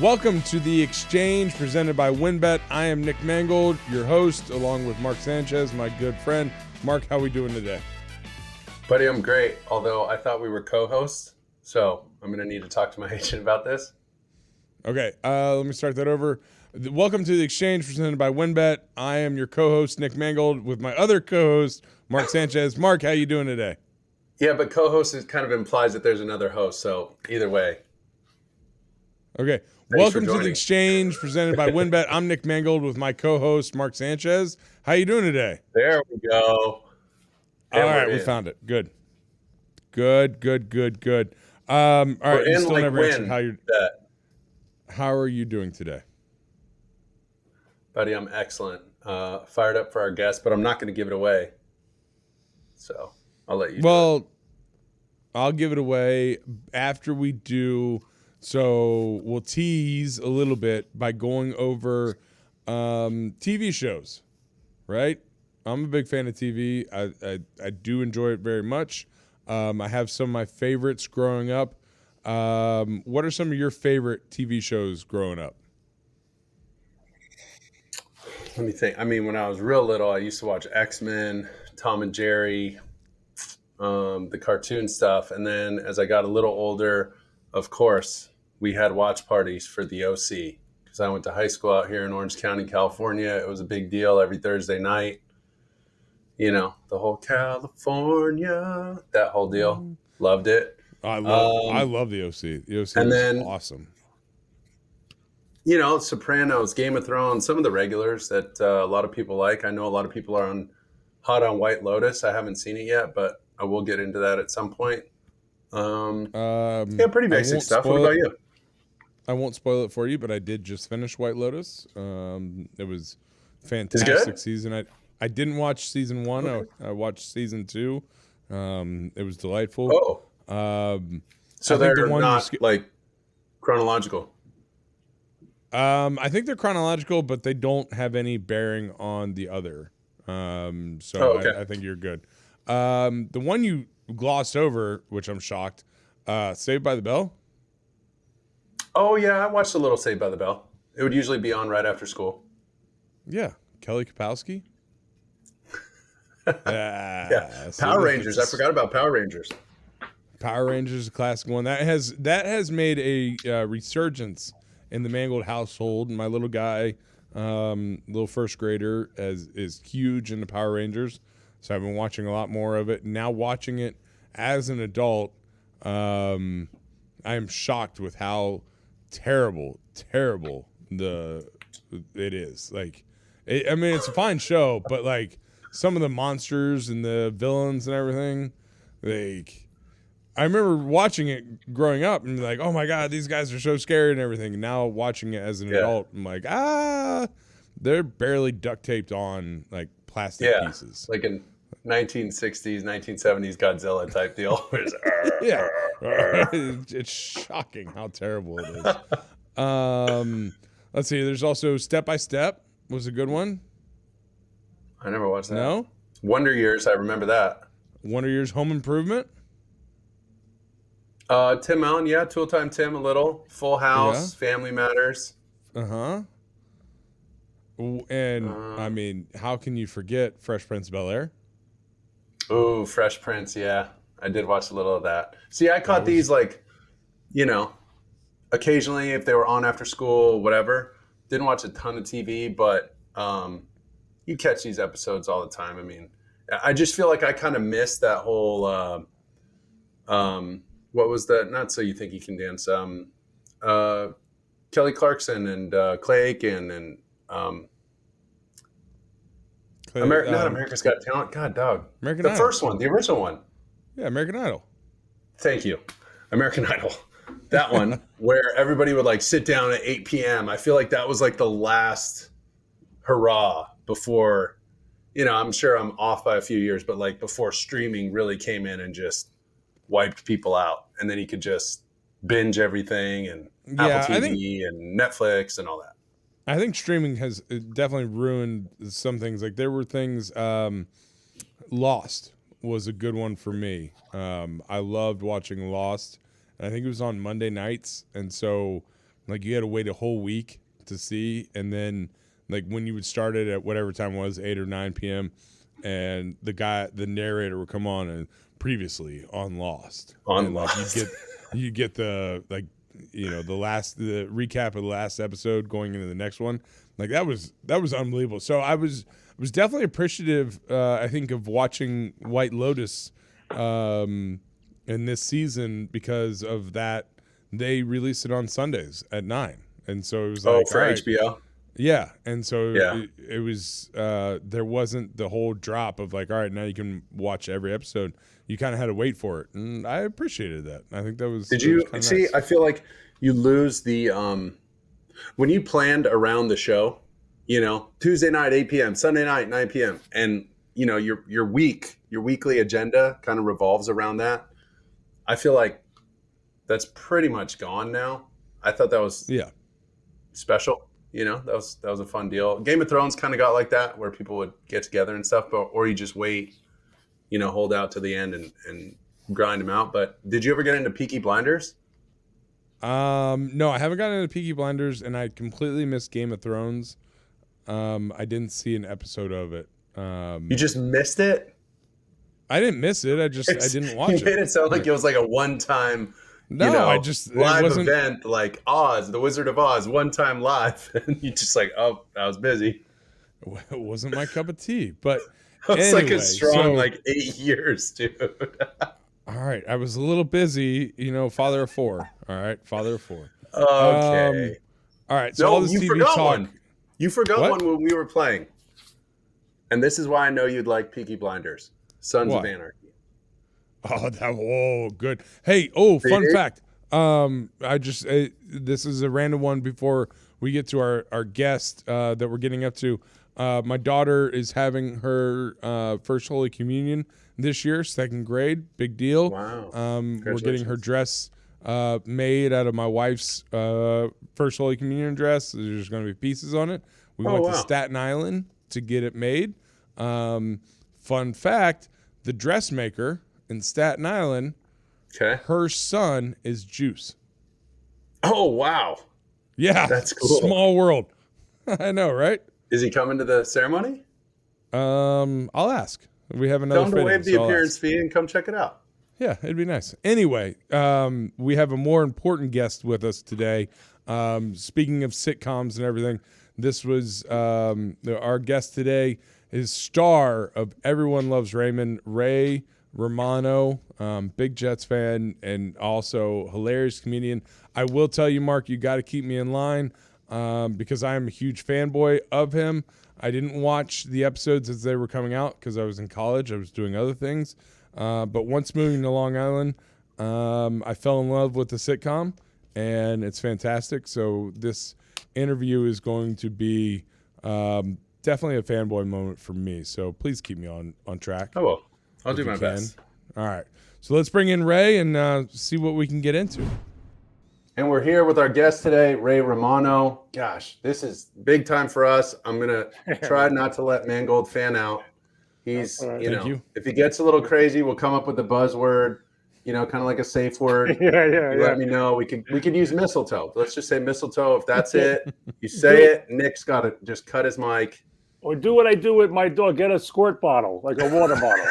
Welcome to The Exchange presented by WynnBet. I am Nick Mangold, your host, along with Mark Sanchez, my good friend. Mark, how are we doing today? Buddy, I'm great, although I thought we were co-hosts, so I'm going to need to talk to my agent about this. Okay, let me start that over. Welcome to The Exchange presented by WynnBet. I am your co-host, Nick Mangold, with my other co-host, Mark Sanchez. Mark, how you doing today? Yeah, but co-host is kind of implies that there's another host, so either way. Okay, welcome to The Exchange presented by WynnBet. I'm Nick Mangold with my co-host, Mark Sanchez. How you doing today? There we go. And all right, we found it. Good. All right, you still never answered how are you doing today? Buddy, I'm excellent. Fired up for our guest, but I'm not going to give it away. So I'll let you do it. I'll give it away after we do. So we'll tease a little bit by going over TV shows, right? I'm a big fan of TV. I do enjoy it very much. I have some of my favorites growing up. What are some of your favorite TV shows growing up? Let me think. I mean, when I was real little, I used to watch X-Men, Tom and Jerry, the cartoon stuff. And then as I got a little older, of course, we had watch parties for the OC because I went to high school out here in Orange County, California. It was a big deal every Thursday night. You know, the whole California, that whole deal. Loved it. I love the OC. The OC is awesome. You know, Sopranos, Game of Thrones, some of the regulars that a lot of people like. I know a lot of people are hot on White Lotus. I haven't seen it yet, but I will get into that at some point. Yeah, pretty basic stuff. What about you? I won't spoil it for you, but I did just finish White Lotus. It was a fantastic season. I didn't watch season 1. Okay. I watched season 2. It was delightful. So they're not like chronological. I think they're chronological, but they don't have any bearing on the other. I think you're good. The one you glossed over, which I'm shocked, Saved by the Bell. Oh, yeah, I watched a little Saved by the Bell. It would usually be on right after school. Yeah, Kelly Kapowski. Yeah, Power Rangers. I forgot about Power Rangers. Power Rangers is a classic one. That has made a resurgence in the Mangold household. My little guy, little first grader, is huge into Power Rangers. So I've been watching a lot more of it. Now watching it as an adult, I am shocked with how terrible it is. Like, I mean, it's a fine show, but like some of the monsters and the villains and everything, like, I remember watching it growing up and be like, oh my God, these guys are so scary and everything. Now watching it as an adult, I'm like, they're barely duct taped on like plastic pieces. Like in 1960s, 1970s Godzilla type deal. Yeah. It's shocking how terrible it is. Let's see. There's also Step by Step was a good one. I never watched that. No? Wonder Years, I remember that. Wonder Years, Home Improvement? Tim Allen, yeah. Tool Time Tim, a little. Full House, Family Matters. Uh-huh. And, I mean, how can you forget Fresh Prince of Bel-Air? Ooh, Fresh Prince, yeah. I did watch a little of that. See, I caught these, like, you know, occasionally if they were on after school, whatever. Didn't watch a ton of TV, but you catch these episodes all the time. I mean, I just feel like I kind of missed that whole, what was that? Not So You Think You Can Dance. Kelly Clarkson and Clay Aiken and not America's Got Talent. God, dog. American Idol. First one, the original one. Yeah, American Idol. Thank you. American Idol. That one where everybody would like sit down at 8 p.m. I feel like that was like the last hurrah before, you know, I'm sure I'm off by a few years, but like before streaming really came in and just wiped people out. And then you could just binge everything and Apple TV and Netflix and all that. I think streaming has definitely ruined some things. Like there were things, Lost was a good one for me. I loved watching Lost. And I think it was on Monday nights. And so like you had to wait a whole week to see, and then like when you would start it at whatever time it was, 8 or 9 p.m., and the narrator would come on and previously on Lost. And like you get the like the recap of the last episode going into the next one. Like that was unbelievable. So I was definitely appreciative, I think, of watching White Lotus in this season because of that. They released it on Sundays at 9, and so it was like for HBO. Yeah, and so Yeah. it was there wasn't the whole drop of like, all right, now you can watch every episode. You kind of had to wait for it, and I appreciated that. I think that was. Did you was see? nice. I feel like you lose the when you planned around the show. Tuesday night 8 p.m., Sunday night 9 p.m., and your weekly agenda kind of revolves around that. I feel like that's pretty much gone now. I thought that was special. That was a fun deal. Game of Thrones kind of got like that, where people would get together and stuff, or you just wait, hold out to the end and grind them out. But did you ever get into Peaky Blinders? No, I haven't gotten into Peaky Blinders, and I completely missed Game of Thrones. I didn't see an episode of it. You just missed it? I didn't miss it. I didn't watch it. You made it sound like it was like a one-time live event, like Oz, the Wizard of Oz, one time live. And you just like, oh, I was busy. It wasn't my cup of tea, but it was anyway, like a strong 8 years, dude. All right, I was a little busy, father of 4. All right, father of 4. Okay. All right, so all this TV forgot talk. one. You forgot one when we were playing, and this is why I know you'd like Peaky Blinders, Sons of Anarchy. Oh, good. Hey, fun fact. This is a random one before we get to our guest that we're getting up to. My daughter is having her first Holy Communion this year, 2nd grade. Big deal. Wow. We're getting her dress made out of my wife's first Holy Communion dress. There's going to be pieces on it. We went to Staten Island to get it made. Fun fact, the dressmaker in Staten Island, her son is Juice. Oh, wow. Yeah. That's cool. Small world. I know, right? Is he coming to the ceremony? I'll ask. We have another Tell him to waive the appearance fee and come check it out. Yeah, it'd be nice. Anyway, we have a more important guest with us today. Speaking of sitcoms and everything, this was our guest today is star of Everyone Loves Raymond, Ray Romano, big Jets fan and also hilarious comedian. I will tell you, Mark, you got to keep me in line because I am a huge fanboy of him. I didn't watch the episodes as they were coming out because I was in college. I was doing other things. But once moving to Long Island, I fell in love with the sitcom, and it's fantastic. So this interview is going to be definitely a fanboy moment for me. So please keep me on track. Oh, well. I'll do my best. All right. So let's bring in Ray and see what we can get into. And we're here with our guest today, Ray Romano. Gosh, this is big time for us. I'm going to try not to let Mangold fan out. He's, if he gets a little crazy, we'll come up with the buzzword, kind of like a safe word. Let me know. We could use mistletoe. Let's just say mistletoe. If that's it, you say it. Nick's got to just cut his mic. Or do what I do with my dog. Get a squirt bottle, like a water bottle.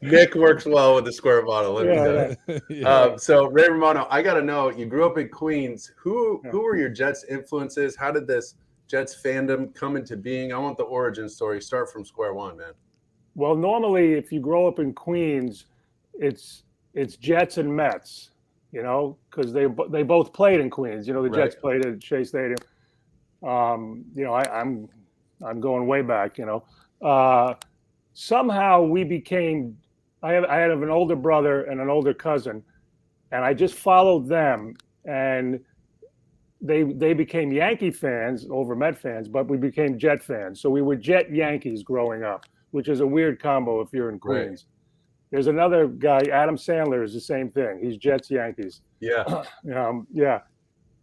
Nick works well with the squirt bottle. Let me tell you. So Ray Romano, I got to know, you grew up in Queens. Who were your Jets influences? How did this Jets fandom come into being? I want the origin story. Start from square one, man. Well, normally if you grow up in Queens, it's Jets and Mets, because they both played in Queens. The Jets played at Shea Stadium. I'm going way back. Somehow we became. I had an older brother and an older cousin, and I just followed them, and they became Yankee fans over Met fans, but we became Jet fans. So we were Jet Yankees growing up, which is a weird combo if you're in Queens. Right. There's another guy, Adam Sandler, is the same thing. He's Jets Yankees. Yeah. Yeah.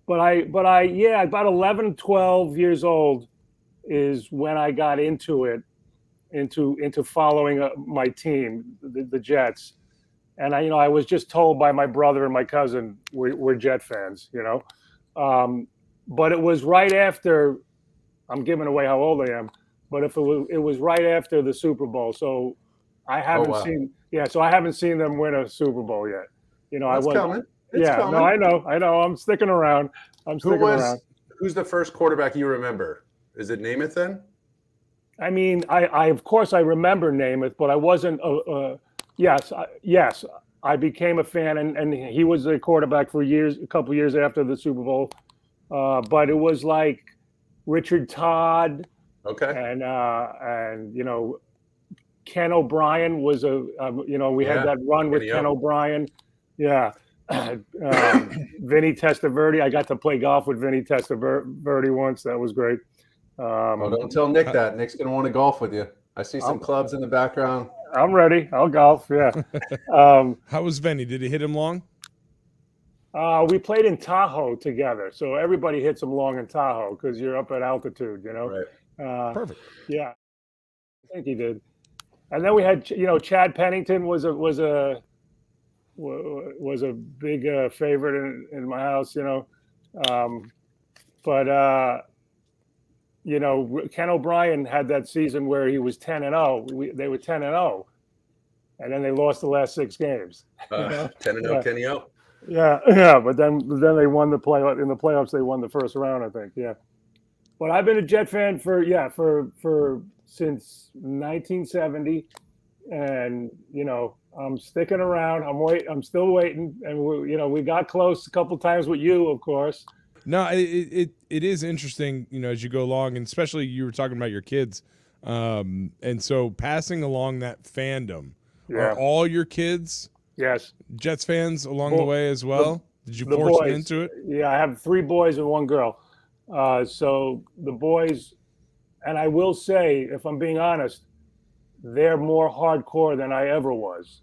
But I about 11, 12 years old is when I got into it, into following my team, the Jets. and I was just told by my brother and my cousin we're Jet fans, but it was right after. I'm giving away how old I am, but if it was right after the Super Bowl, so I haven't wow. so I haven't seen them win a Super Bowl yet. I That's was coming. It's yeah, coming. no, I know. I'm sticking around. Who's the first quarterback you remember? Is it Namath then? I mean, I of course I remember Namath, but I wasn't. Yes, I became a fan, and he was a quarterback for years, a couple years after the Super Bowl. But it was like Richard Todd, Okay. and Ken O'Brien was we had that run with Ken O'Brien. Yeah. Vinny Testaverde. I got to play golf with Vinny Testaverde once. That was great. Don't tell Nick that. Nick's going to want to golf with you. I see some clubs in the background. I'm ready. I'll golf. Yeah. How was Vinny? Did he hit him long? We played in Tahoe together. So everybody hits them long in Tahoe because you're up at altitude, Right. Perfect. Yeah. I think he did. And then we had, Chad Pennington was a big favorite in my house, but Ken O'Brien had that season where he was 10-0. They were 10-0, and then they lost the last 6 games. 10-0, Kenny O. Yeah, but then they won the playoff. In the playoffs, they won the first round, I think. Yeah, but I've been a Jet fan for since 1970, and I'm sticking around. I'm still waiting, and we got close a couple times with you, of course. No, it is interesting, as you go along, and especially you were talking about your kids, and so passing along that fandom. Yeah. Are all your kids Yes Jets fans along the way as well? Did you force them into it? Yeah, I have 3 boys and 1 girl. So the boys, and I will say, if I'm being honest, they're more hardcore than I ever was.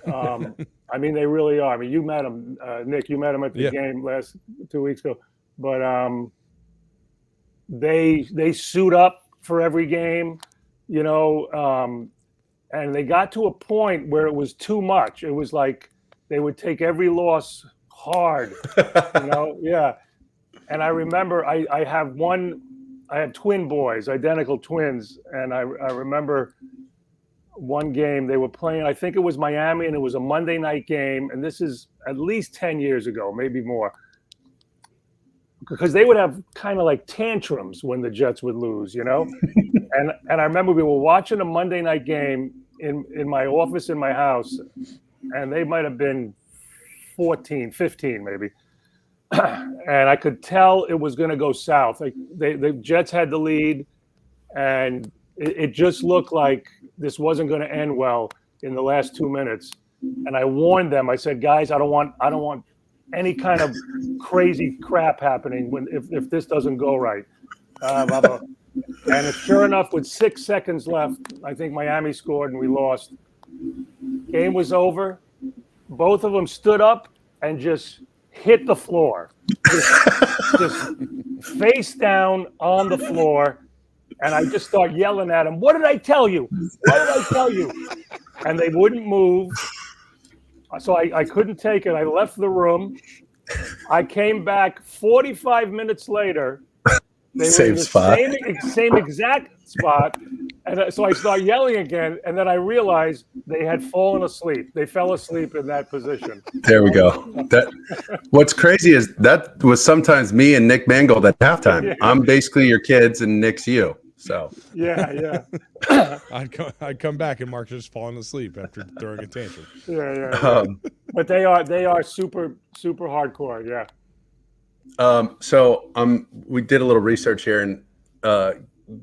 I mean, they really are. I mean, you met them, Nick. You met them at the game last 2 weeks ago. But they suit up for every game, and they got to a point where it was too much. It was like they would take every loss hard, Yeah. And I remember I have twin boys, identical twins, and I remember one game they were playing. I think it was Miami, and it was a Monday night game. And this is at least 10 years ago, maybe more, because they would have kind of like tantrums when the Jets would lose, And I remember we were watching a Monday night game in my office in my house, and they might have been 14, 15 maybe. And I could tell it was going to go south. Like the Jets had the lead, and it just looked like this wasn't going to end well in the last 2 minutes. And I warned them. I said, guys, I don't want any kind of crazy crap happening if this doesn't go right. And sure enough, with 6 seconds left, I think Miami scored and we lost. Game was over. Both of them stood up and just hit the floor, just face down on the floor. And I just start yelling at them, "What did I tell you? What did I tell you?" And they wouldn't move. So I couldn't take it. I left the room. I came back 45 minutes later. They were in the same exact spot. And so I start yelling again. And then I realized they had fallen asleep. They fell asleep in that position. There we go. What's crazy is that was sometimes me and Nick Mangold at halftime. Yeah. I'm basically your kids and Nick's you. So yeah. I'd come back and Mark's just falling asleep after throwing a tantrum. Yeah. But they are super hardcore. Yeah. So we did a little research here, and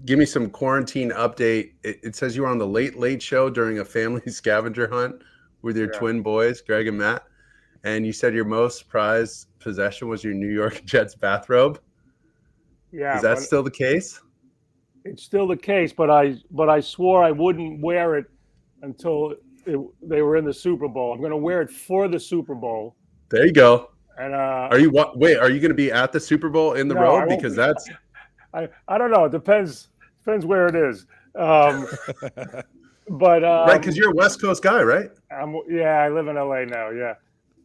give me some quarantine update. It says you were on the Late Show during a family scavenger hunt with your twin boys, Greg and Matt, and you said your most prized possession was your New York Jets bathrobe. Yeah. Is that still the case? It's still the case, but I swore I wouldn't wear it until they were in the Super Bowl. I'm going to wear it for the Super Bowl. There you go. And are you going to be at the Super Bowl in the robe? Because that's I don't know. It depends where it is. But Right, because you're a West Coast guy, right? I live in LA now. Yeah.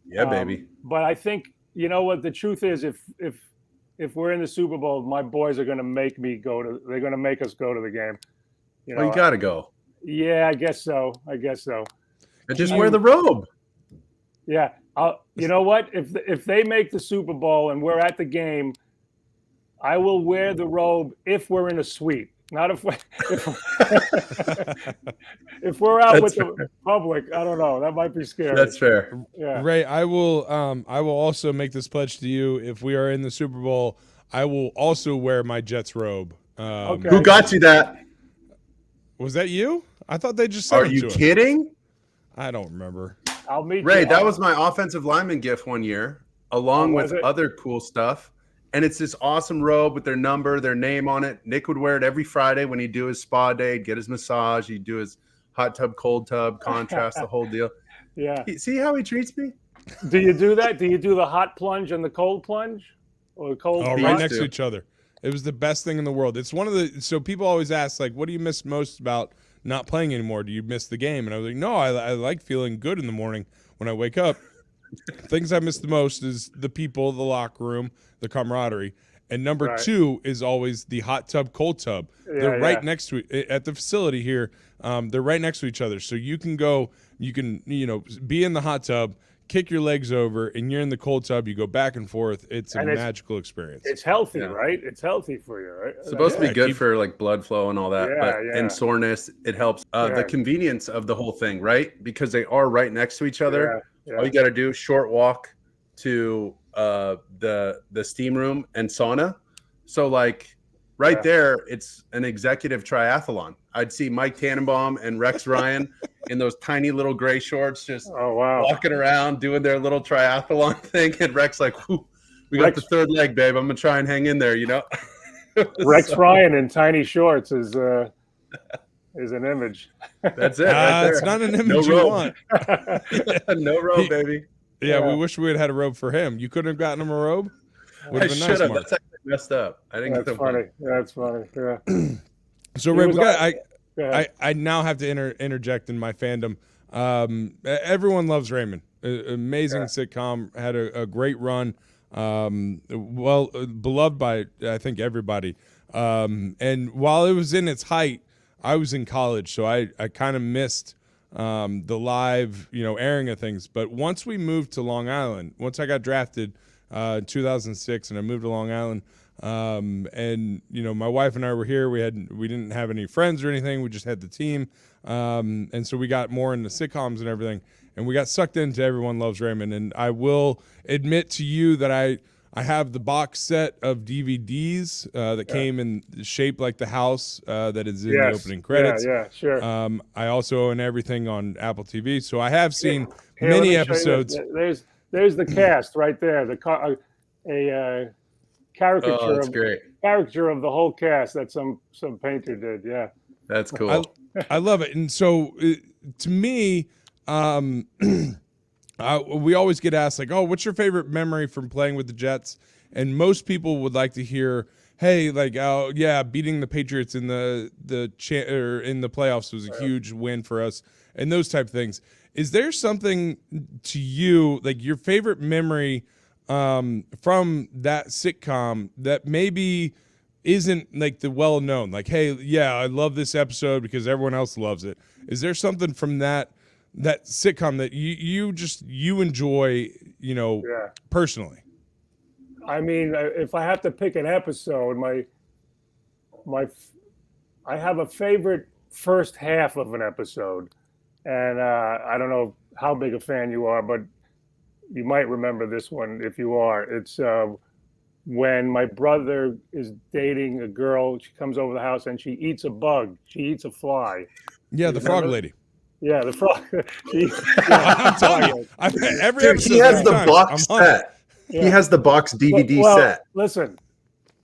Yeah, baby. But I think you know what the truth is. If we're in the Super Bowl, my boys are going to make me go to. They're going to make us go to the game. You know, Well, you got to go. Yeah, I guess so. And just wear the robe. Yeah. You know what? If they make the Super Bowl and we're at the game, I will wear the robe if we're in a suite. Not if if we're out with the public. I don't know. That might be scary. That's fair. Yeah. Ray, I will also make this pledge to you. If we are in the Super Bowl, I will also wear my Jets robe. Okay. Who got you that? Was that you? I thought they just sent Are it you to us. kidding? I don't remember. I'll meet Ray, you. that was my offensive lineman gift one year, along with other cool stuff. And it's this awesome robe with their number, their name on it. Nick would wear it every Friday when he'd do his spa day, get his massage, he'd do his hot tub, cold tub, contrast, the whole deal. Yeah. See how he treats me? Do you do that? Do you do the hot plunge and the cold plunge? Or the cold Oh, plunge? right next to each other. It was the best thing in the world. It's one of the so people always ask like, what do you miss most about not playing anymore? Do you miss the game? And I was like, no, I like feeling good in the morning when I wake up. Things I miss the most is the people, the locker room, the camaraderie. And number two is always the hot tub, cold tub. They're right next to it at the facility here. They're right next to each other. So you can go, be in the hot tub, kick your legs over, and you're in the cold tub. You go back and forth. It's a magical experience. It's healthy, right? It's healthy for you, right? It's supposed to be good for like blood flow and all that, and soreness. It helps. The convenience of the whole thing, right? Because they are right next to each other. All you got to do, short walk to the steam room and sauna. So like there, it's an executive triathlon. I'd see Mike Tannenbaum and Rex Ryan in those tiny little gray shorts, just walking around doing their little triathlon thing. And Rex like, we got the third leg, babe. I'm gonna try and hang in there, Rex Ryan in tiny shorts is an image. That's it. Right it's not an image you want. No robe, baby. Yeah, we wish we had a robe for him. You couldn't have gotten him a robe? I should have. That's actually messed up. I didn't get them. Funny. That's funny. Yeah. So Ray, I now have to interject in my fandom. Everyone Loves Raymond. Amazing sitcom. Had a great run. Beloved by I think everybody. And while it was in its height, I was in college, so I kind of missed the live, airing of things. But once we moved to Long Island, once I got drafted in 2006 and I moved to Long Island, and my wife and I were here, we didn't have any friends or anything. We just had the team. And so we got more into sitcoms and everything, and we got sucked into Everyone Loves Raymond. And I will admit to you that I have the box set of DVDs that came in shape like the house that is in the opening credits. Yeah, sure. I also own everything on Apple TV, so I have seen many episodes. There's the cast right there. Caricature of the whole cast that some painter did. Yeah, that's cool. I love it. And so to me, we always get asked like, "Oh, what's your favorite memory from playing with the Jets?" And most people would like to hear, "Hey, beating the Patriots in the playoffs was a huge win for us," and those type of things. Is there something to you, like your favorite memory from that sitcom that maybe isn't like the well-known? Like, hey, I love this episode because everyone else loves it. Is there something from that sitcom that you enjoy, personally? I mean, if I have to pick an episode, I have a favorite first half of an episode. And I don't know how big a fan you are, but you might remember this one if you are. It's when my brother is dating a girl. She comes over the house and she eats a bug. She eats a fly. Yeah, the frog lady. Yeah, the frog. I'm telling you, every episode. He has the box set. Yeah. He has the box DVD set. Listen,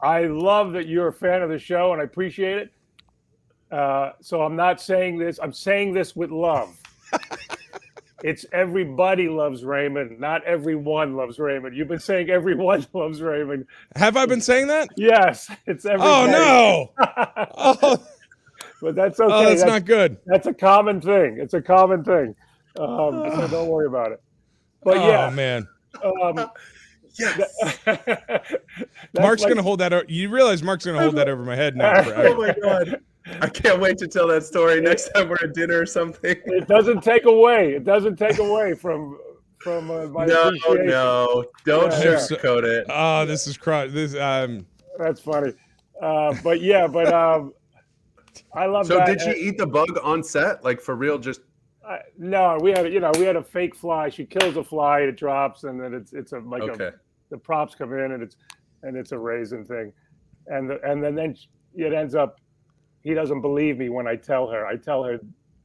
I love that you're a fan of the show, and I appreciate it. So I'm not saying this. I'm saying this with love. It's everybody loves Raymond, not everyone loves Raymond. You've been saying everyone loves Raymond. Have I been saying that? Yes, it's everybody. Oh no! but that's okay. Oh, that's not good. That's a common thing. It's a common thing. So don't worry about it. But Oh man, Yes. Mark's gonna hold that. You realize Mark's gonna hold that over my head now forever. Oh my God. I can't wait to tell that story next time we're at dinner or something. It doesn't take away. It doesn't take away from my appreciation. No, don't sugarcoat it. Oh, this is That's funny. But I love so that. Did she eat the bug on set, like for real? Just no, we had a fake fly. She kills a fly, it drops, and then the props come in, and it's a raisin thing, and then it ends up. He doesn't believe me when I tell her. I tell her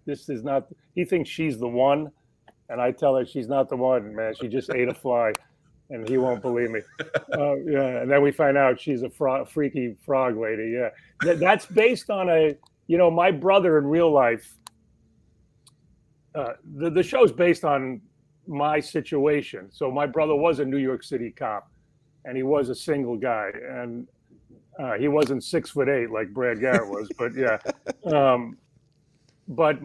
this is not. He thinks she's the one, and I tell her she's not the one. Man, she just ate a fly, and he won't believe me. And then we find out she's a freaky frog lady. Yeah, that's based on my brother in real life. The show's based on my situation. So my brother was a New York City cop, and he was a single guy, and he wasn't 6'8" like Brad Garrett was, but yeah. But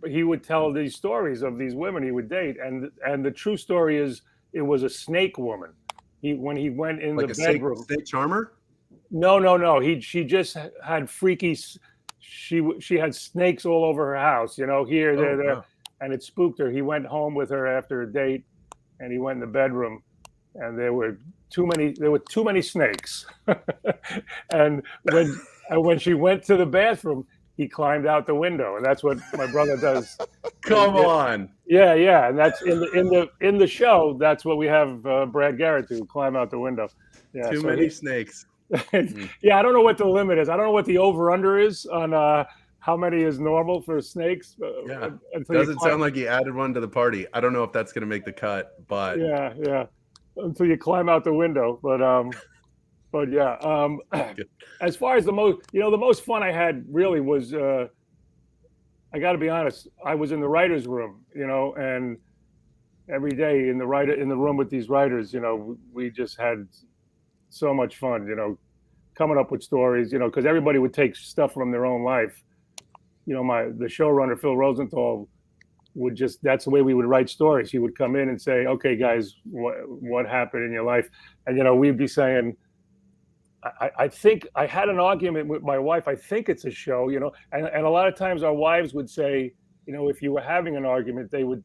he would tell these stories of these women he would date, and the true story is it was a snake woman. When he went in the bedroom, snake charmer. No. She just had freaky. She had snakes all over her house. Here, there. Wow. And it spooked her. He went home with her after a date, and he went in the bedroom, and there were too many snakes. And when she went to the bathroom, he climbed out the window, and that's what my brother does. Come on. Yeah, and that's in the show. That's what we have Brad Garrett do, climb out the window. Yeah, too many snakes. Yeah, I don't know what the limit is. I don't know what the over/under is on how many is normal for snakes. Yeah, doesn't sound like he added one to the party. I don't know if that's going to make the cut, but yeah, until you climb out the window. But yeah, as far as the most fun I had really was, I got to be honest, I was in the writers' room, and every day in the room with these writers, we just had so much fun, coming up with stories, because everybody would take stuff from their own life. The showrunner, Phil Rosenthal, that's the way we would write stories. He would come in and say, okay, guys, what happened in your life? And, we'd be saying, I think I had an argument with my wife. I think it's a show, and a lot of times our wives would say, if you were having an argument, they would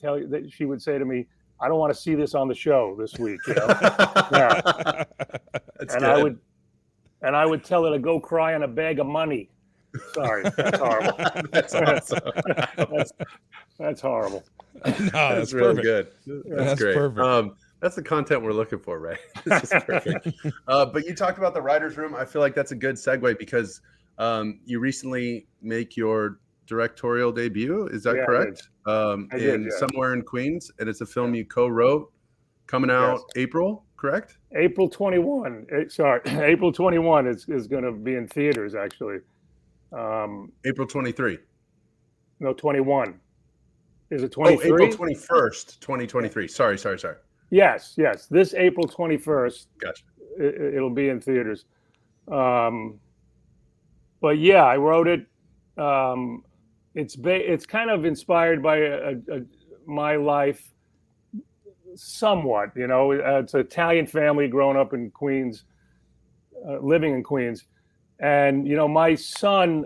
tell you that she would say to me, I don't want to see this on the show this week. Yeah. That's and good. I would tell her to go cry on a bag of money. Sorry, that's horrible. That's awesome. That's horrible. No, that's really perfect. Good. That's great. perfect. That's the content we're looking for, Ray. This is perfect. But you talked about the writer's room. I feel like that's a good segue because you recently make your directorial debut. Is that correct? I did, Somewhere in Queens, and it's a film you co-wrote, coming out April, correct? April 21. April 21 is going to be in theaters actually. April 23. No, 21. Is it 23? Oh, April 21st, 2023. Sorry. Yes. This April 21st. Gotcha. It'll be in theaters. But yeah, I wrote it. It's kind of inspired by my life, somewhat. It's an Italian family growing up in Queens, living in Queens. And, my son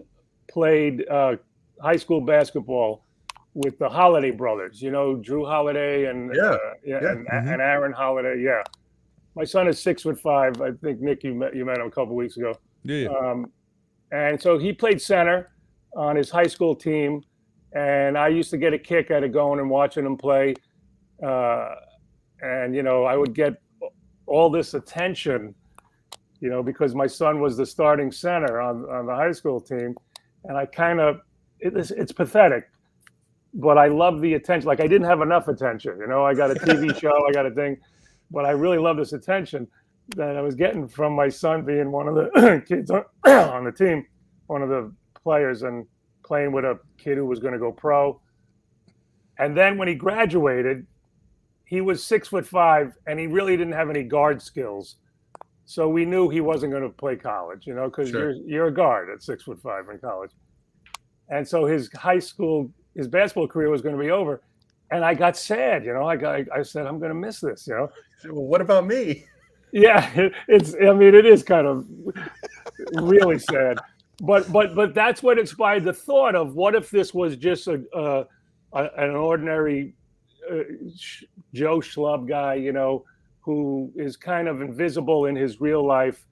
played high school basketball with the Holiday brothers, Drew Holiday and Aaron Holiday. Yeah. My son is 6'5". I think, Nick, you met him a couple weeks ago. Yeah. And so he played center on his high school team. And I used to get a kick out of going and watching him play. And, I would get all this attention because my son was the starting center on the high school team. And I kind of, it's pathetic, but I love the attention. Like I didn't have enough attention, I got a TV show, I got a thing, but I really love this attention that I was getting from my son being one of the kids on the team, one of the players, and playing with a kid who was going to go pro. And then when he graduated, he was 6'5", and he really didn't have any guard skills. So we knew he wasn't going to play college, because you're a guard at 6'5" in college. and so his basketball career was going to be over. And I got sad, I said, I'm going to miss this, Well, what about me? Yeah, it is kind of really sad. But that's what inspired the thought of what if this was just an ordinary Joe Schlub guy, who is kind of invisible in his real life,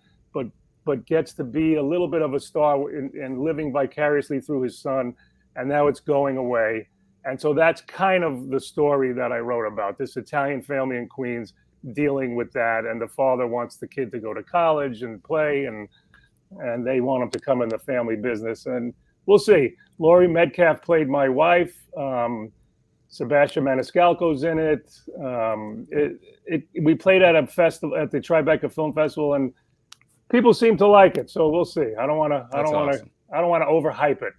but gets to be a little bit of a star and living vicariously through his son, and now it's going away. And so that's kind of the story that I wrote about, this Italian family in Queens dealing with that. And the father wants the kid to go to college and play, and they want him to come in the family business. And we'll see. Laurie Metcalf played my wife. Sebastian Maniscalco's in it. We played at a festival, at the Tribeca Film Festival, and people seem to like it. So we'll see. I don't want to overhype it.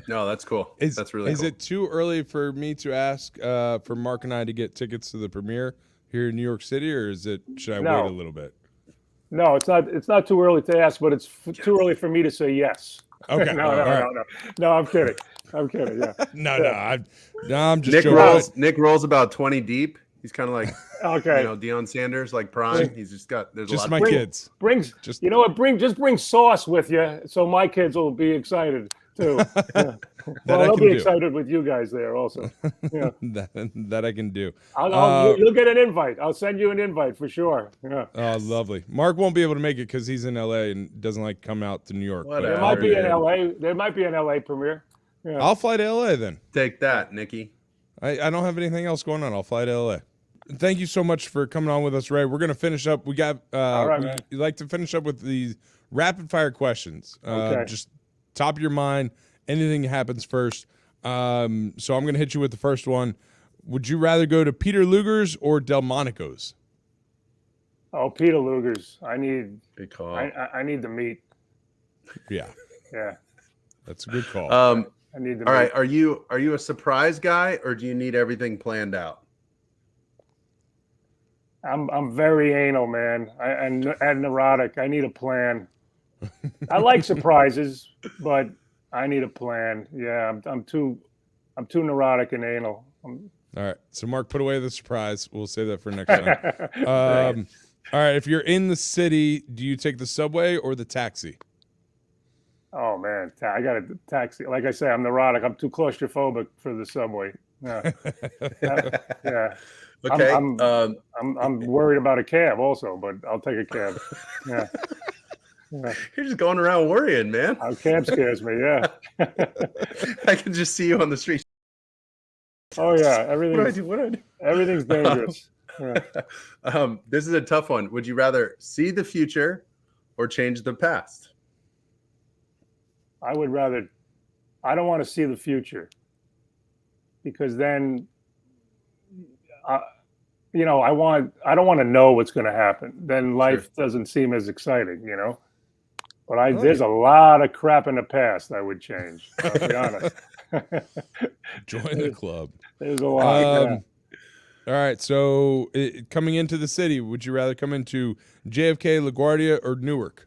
No, that's cool. That's really cool. Is it too early for me to ask for Mark and I to get tickets to the premiere here in New York City, or should I wait a little bit? No, it's not. It's not too early to ask, but it's too early for me to say yes. Okay. No. I'm kidding. Yeah. I'm just joking. Nick rolls about 20 deep. He's kind of like okay. Deion Sanders, like prime. He's just got there's just a lot my of kids. Just bring sauce with you, so my kids will be excited too. Yeah. Well, they'll be excited with you guys there also. Yeah. that I can do. You'll get an invite. I'll send you an invite for sure. Yeah. Oh, lovely. Mark won't be able to make it because he's in LA and doesn't like come out to New York. There might be an LA premiere. Yeah. I'll fly to LA then. Take that, Nikki. I don't have anything else going on. I'll fly to LA. Thank you so much for coming on with us, Ray. We're going to finish up. We got all right, man. We like to finish up with these rapid fire questions. Okay. Just top of your mind, anything happens first. So I'm going to hit you with the first one. Would you rather go to Peter Luger's or Delmonico's? Oh, Peter Luger's. I need good call. I need the meat. Yeah. Yeah. That's a good call. I need the meat. All right, are you a surprise guy, or do you need everything planned out? I'm very anal, man, and neurotic. I need a plan. I like surprises, but I need a plan. Yeah, I'm too neurotic and anal. All right, so Mark, put away the surprise. We'll save that for next time. All right, if you're in the city, do you take the subway or the taxi? Oh man, I got a taxi. Like I say, I'm neurotic. I'm too claustrophobic for the subway. Yeah. Yeah. Okay. I'm worried about a cab also, but I'll take a cab. Yeah. Yeah. You're just going around worrying, man. Cab scares me. Yeah. I can just see you on the street. Oh yeah, everything's dangerous. Yeah. This is a tough one. Would you rather see the future or change the past? I don't want to see the future, because then, I don't want to know what's going to happen. Then life doesn't seem as exciting, But there's a lot of crap in the past I would change. I'll be honest. Join the club. There's a lot. All right. So coming into the city, would you rather come into JFK, LaGuardia, or Newark?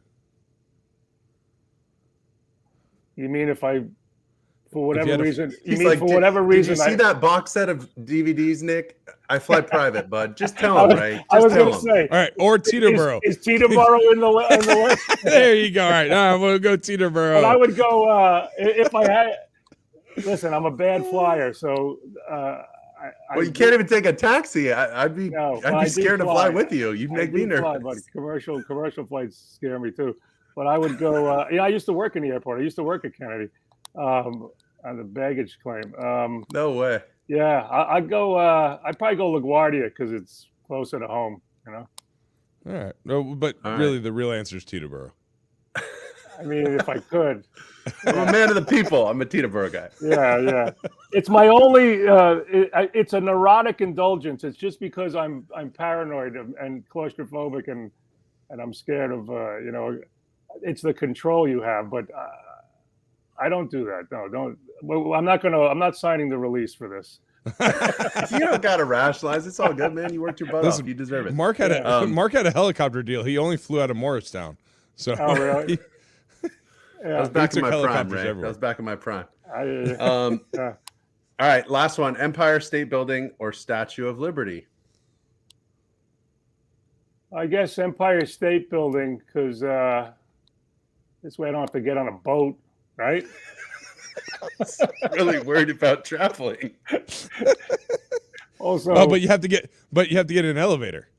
You mean for whatever reason? Did you see that box set of DVDs, Nick? I fly private, bud. Just tell him, right? I was going to say. All right, or Teterboro. Is Teterboro in the way? There you go. All right, we'll go Teterboro. But I would go if I had. Listen, I'm a bad flyer, so. You can't even take a taxi. I'd be scared to fly with you. You'd make me nervous. But commercial flights scare me too. But I would go. I used to work in the airport. I used to work at Kennedy. On the baggage claim. No way. Yeah, I'd go. I'd probably go LaGuardia because it's closer to home. All right. No, but really, the real answer is Teterboro. I mean, if I could. I'm a man of the people. I'm a Teterboro guy. Yeah. It's my only. It's a neurotic indulgence. It's just because I'm paranoid and claustrophobic and I'm scared of. It's the control you have, but. I don't do that. No, don't. Well, I'm not signing the release for this. You don't got to rationalize. It's all good, man. You worked your butt off. You deserve it. Mark had a helicopter deal. He only flew out of Morristown. So. Oh, really? That was back They in my took prime, helicopters Ray. everywhere. That was back in my prime. Yeah. All right, last one: Empire State Building or Statue of Liberty? I guess Empire State Building, because this way I don't have to get on a boat, right? Really worried about traveling. Also, Oh, but you have to get an elevator.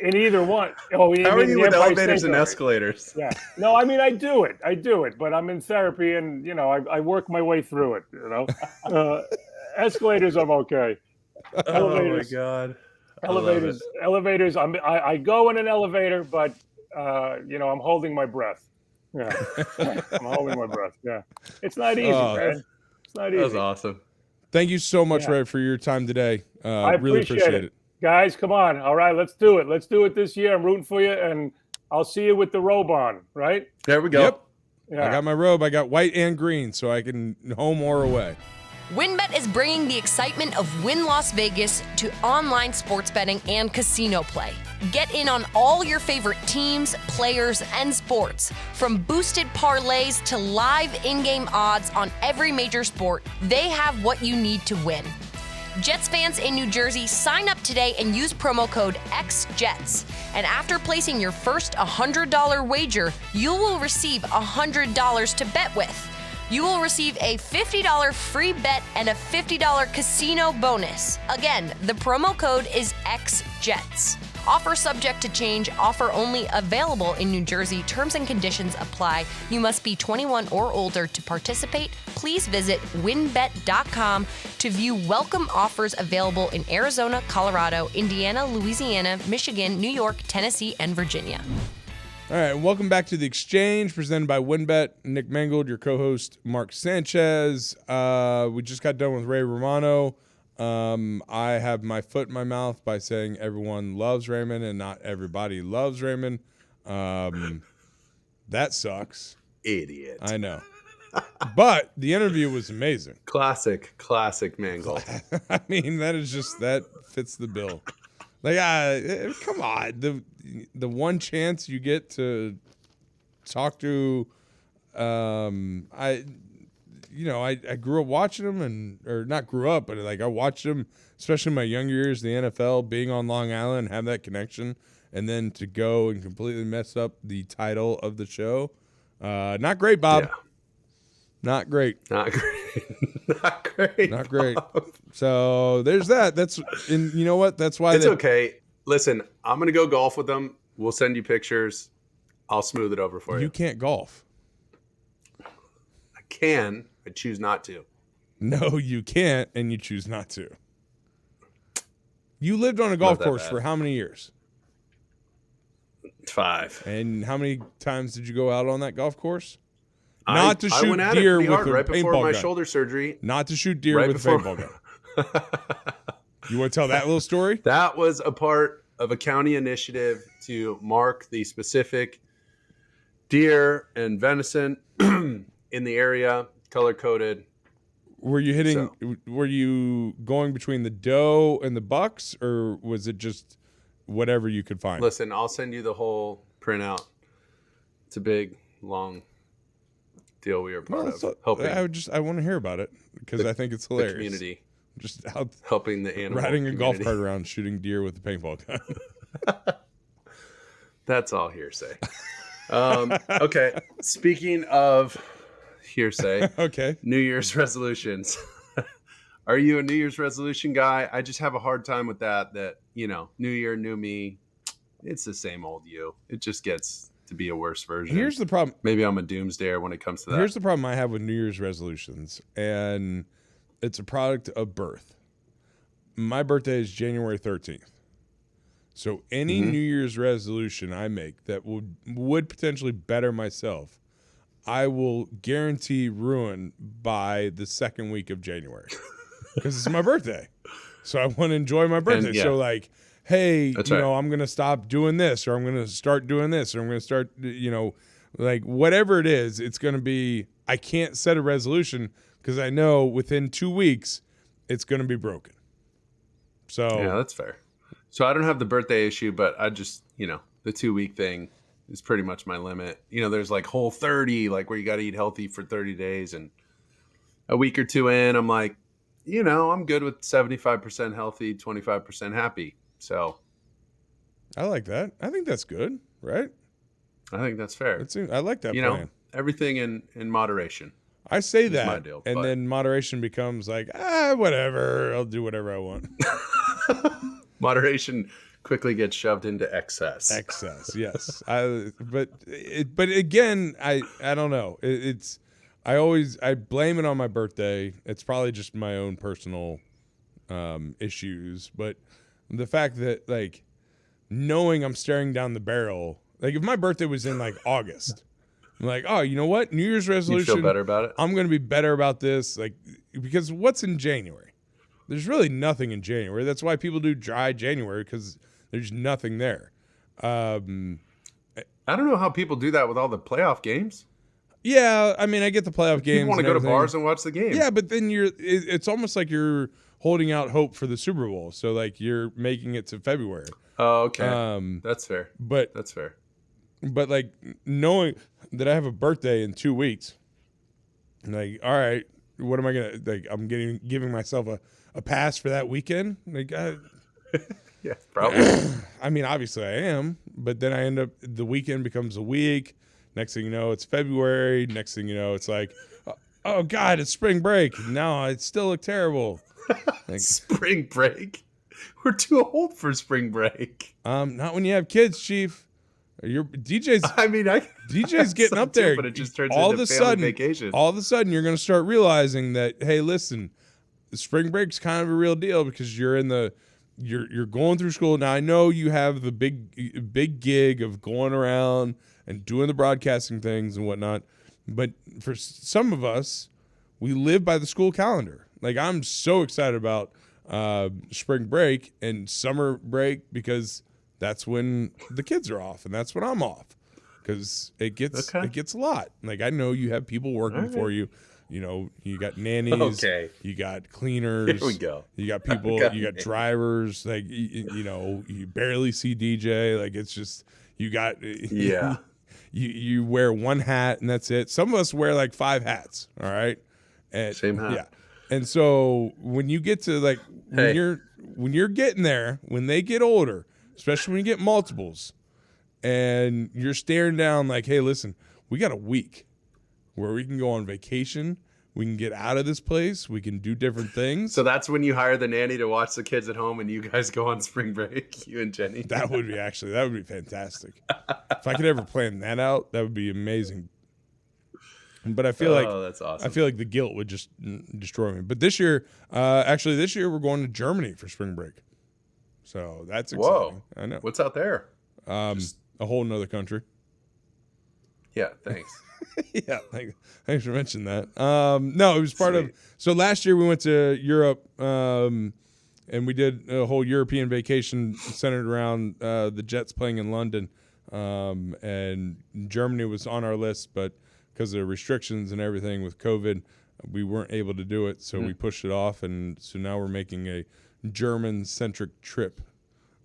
in either one. Oh, How are you with Empire elevators State and Building. escalators? Yeah. No, I mean I do it, but I'm in therapy, and I work my way through it. Escalators, I'm okay. Elevators, Oh my god. I love it. elevators. I go in an elevator, but I'm holding my breath. Yeah, I'm holding my breath. Yeah, it's not easy, man. It's not easy. That was awesome. Thank you so much, Ray, for your time today. I Really appreciate it. Guys, come on. All right, let's do it. Let's do it this year. I'm rooting for you, and I'll see you with the robe on, right? There we go. Yep. Yeah. I got my robe. I got white and green, so I can home or away. WynnBet is bringing the excitement of Wynn Las Vegas to online sports betting and casino play. Get in on all your favorite teams, players, and sports. From boosted parlays to live in-game odds on every major sport, they have what you need to win. Jets fans in New Jersey, sign up today and use promo code XJETS. And after placing your first $100 wager, you will receive $100 to bet with. You will receive a $50 free bet and a $50 casino bonus. Again, the promo code is XJETS. Offer subject to change. Offer only available in New Jersey. Terms and conditions apply. You must be 21 or older to participate. Please visit WynnBet.com to view welcome offers available in Arizona, Colorado, Indiana, Louisiana, Michigan, New York, Tennessee, and Virginia. All right, welcome back to The Exchange, presented by WynnBet. Nick Mangold, your co-host, Mark Sanchez. We just got done with Ray Romano. I have my foot in my mouth by saying everyone loves Raymond and not everybody loves Raymond. That sucks. Idiot. I know. But the interview was amazing. Classic Mangold. I mean, that fits the bill. Like, come on. The one chance you get to talk to, I grew up watching him, or not grew up, but like I watched him, especially in my younger years, the NFL, being on Long Island, have that connection, and then to go and completely mess up the title of the show. Not great, Bob. Yeah. Not great. Not great. Not great. Not great. So there's that. And you know what? That's why it's okay. Listen, I'm gonna go golf with them. We'll send you pictures. I'll smooth it over for you. You can't golf. I can. I choose not to. No, you can't, and you choose not to. You lived on a golf course for how many years? 5. And how many times did you go out on that golf course? I Not to shoot went at deer it pretty with hard a right before paintball my gun. shoulder surgery. Not to shoot deer Right with before- a paintball gun. You want to tell that little story? That was a part of a county initiative to mark the specific deer and venison in the area, color coded. Were you going between the doe and the bucks, or was it just whatever you could find? Listen, I'll send you the whole printout. It's a big, long deal we were part of. Helping I want to hear about it because I think it's hilarious. the community. Just out Helping the animal riding a golf community. cart around shooting deer with a paintball gun. That's all hearsay. Okay. Speaking of hearsay, Okay. New Year's resolutions. Are you a New Year's resolution guy? I just have a hard time with that, New Year, new me. It's the same old you. It just gets to be a worse version. Here's the problem. Maybe I'm a doomsdayer when it comes to that. Here's the problem I have with New Year's resolutions, and it's a product of birth. My birthday is January 13th. So any New Year's resolution I make that would potentially better myself, I will guarantee ruin by the second week of January because it's my birthday. So I want to enjoy my birthday. And, yeah. So like, hey, That's right. I'm going to stop doing this, or I'm going to start doing this, or I'm going to start, like whatever it is, it's going to be, I can't set a resolution because I know within 2 weeks it's going to be broken. So Yeah, that's fair. So I don't have the birthday issue, but I just, the 2-week thing. is pretty much my limit. You know, there's like Whole30, like where you got to eat healthy for 30 days. And a week or two in, I'm like, you know, I'm good with 75% healthy, 25% happy. So I like that. I think that's good, right? I think that's fair. I like that You plan. know, everything in moderation. I say is that, my deal, and but- then moderation becomes like, whatever. I'll do whatever I want. Moderation quickly gets shoved into excess. Excess, yes. But again, I don't know. I blame it on my birthday. It's probably just my own personal issues, but the fact that like knowing I'm staring down the barrel, like if my birthday was in like August, I'm like, oh, you know what? New Year's You resolution. feel better about it? I'm going to be better about this, like because what's in January? There's really nothing in January. That's why people do dry January because there's nothing there. I don't know how people do that with all the playoff games. Yeah, I mean, I get the playoff games. People want to and go to everything. bars and watch the game. Yeah, but then it's almost like you're holding out hope for the Super Bowl. So like you're making it to February. Oh, okay. That's fair. But That's fair. like knowing that I have a birthday in 2 weeks, like, all right, what am I gonna like? I'm giving myself a pass for that weekend. Like, Yeah, probably. I mean, obviously I am, but then I end up the weekend becomes a week. Next thing you know, it's February. Next thing you know, it's like, oh God, it's spring break. No, it still look terrible. Like, Spring break? We're too old for spring break. not when you have kids, Chief. Your DJ's I mean, DJ's getting so up there. too, but it just turns all into of a family sudden, vacation. all of a sudden, you're going to start realizing that, hey, listen, the spring break's kind of a real deal because you're going through school. Now I know you have the big gig of going around and doing the broadcasting things and whatnot, but for some of us, we live by the school calendar. Like I'm so excited about spring break and summer break because that's when the kids are off and that's when I'm off because it gets a lot. Like I know you have people working for you. You know, you got nannies, you got cleaners. Here we go. You got people, you got drivers. Like you know, you barely see DJ. Like it's just you got Yeah. You wear one hat and that's it. Some of us wear like 5 hats. All right, and, Same hat. Yeah, and so when you get to like when you're getting there, when they get older, especially when you get multiples, and you're staring down like, hey, listen, we got a week where we can go on vacation. We can get out of this place. We can do different things. So that's when you hire the nanny to watch the kids at home and you guys go on spring break, you and Jenny. That would be fantastic. If I could ever plan that out, that would be amazing. But I feel like that's awesome. I feel like the guilt would just destroy me. But this year, we're going to Germany for spring break. So that's exciting. Whoa. I know. What's out there? A whole nother country. Yeah, thanks. Yeah, thanks for mentioning that. No, it was part of. So last year we went to Europe, and we did a whole European vacation centered around the Jets playing in London, and Germany was on our list, but because of restrictions and everything with COVID, we weren't able to do it, so we pushed it off, and so now we're making a German-centric trip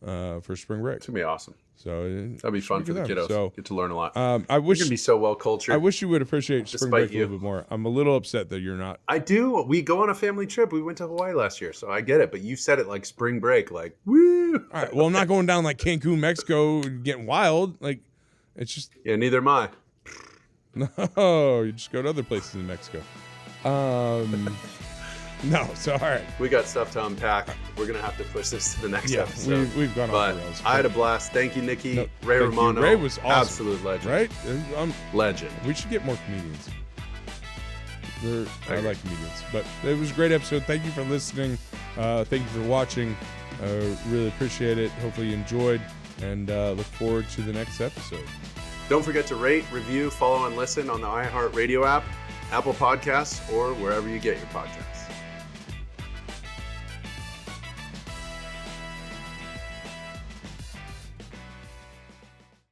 for spring break. It's gonna be awesome. So That'd be fun for the kiddos. So, get to learn a lot. I wish You're gonna be so well cultured. I wish you would appreciate spring Despite break a you. little bit more. I'm a little upset that you're not. I do. We go on a family trip. We went to Hawaii last year, so I get it. But you said it like spring break, like woo. All right. Well, I'm not going down like Cancun, Mexico, getting wild. Like, it's just Yeah, neither am I. no. You just go to other places in Mexico. No. So all right. We got stuff to unpack. We're gonna have to push this to the next Yeah, episode. we've gone But off the rails. I had a blast. Thank you, Nikki. No, Ray thank you. Romano. Ray was awesome. Absolute legend. Right? Legend. We should get more comedians. I like comedians. But it was a great episode. Thank you for listening. Thank you for watching. Really appreciate it. Hopefully you enjoyed, and look forward to the next episode. Don't forget to rate, review, follow, and listen on the iHeartRadio app, Apple Podcasts, or wherever you get your podcasts.